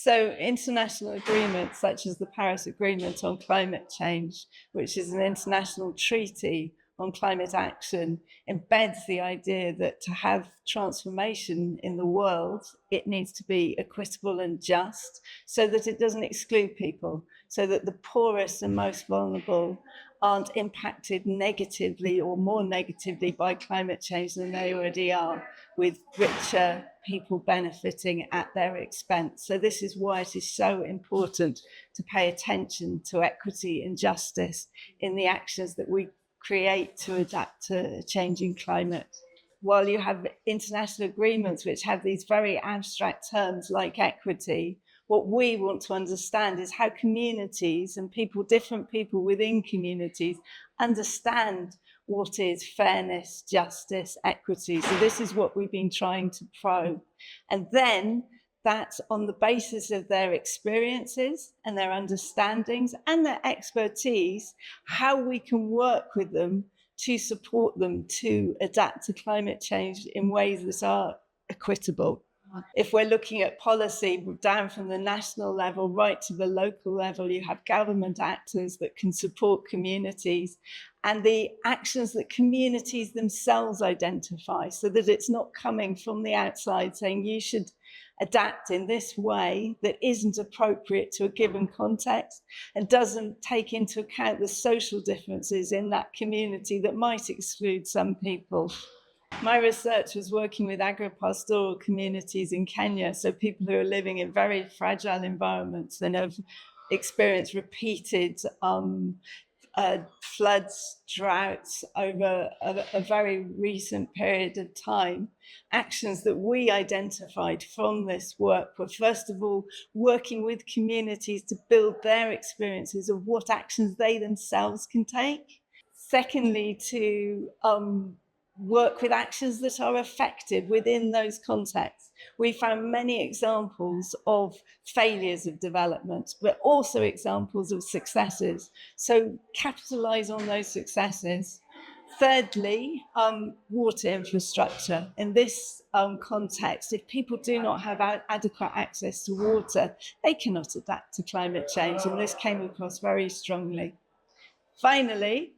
So international agreements such as the Paris Agreement on Climate Change, which is an international treaty on climate action, embeds the idea that to have transformation in the world, it needs to be equitable and just, so that it doesn't exclude people, so that the poorest and most vulnerable aren't impacted negatively or more negatively by climate change than they already are, with richer people benefiting at their expense. So this is why it is so important to pay attention to equity and justice in the actions that we create to adapt to a changing climate. While you have international agreements which have these very abstract terms like equity, what we want to understand is how communities and people, different people within communities, understand what is fairness, justice, equity. So this is what we've been trying to probe. And then that's on the basis of their experiences and their understandings and their expertise, how we can work with them to support them to adapt to climate change in ways that are equitable. If we're looking at policy down from the national level right to the local level, you have government actors that can support communities and the actions that communities themselves identify, so that it's not coming from the outside saying you should adapt in this way that isn't appropriate to a given context and doesn't take into account the social differences in that community that might exclude some people. My research was working with agro-pastoral communities in Kenya, so people who are living in very fragile environments and have experienced repeated floods, droughts over a very recent period of time. Actions that we identified from this work were, first of all, working with communities to build their experiences of what actions they themselves can take. Secondly, to work with actions that are effective within those contexts. We found many examples of failures of development, but also examples of successes. So capitalize on those successes. Thirdly, water infrastructure. In this context, if people do not have adequate access to water, they cannot adapt to climate change, and this came across very strongly. Finally,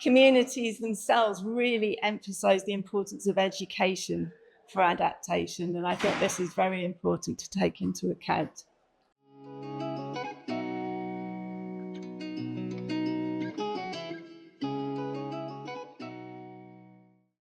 communities themselves really emphasize the importance of education for adaptation, and I think this is very important to take into account.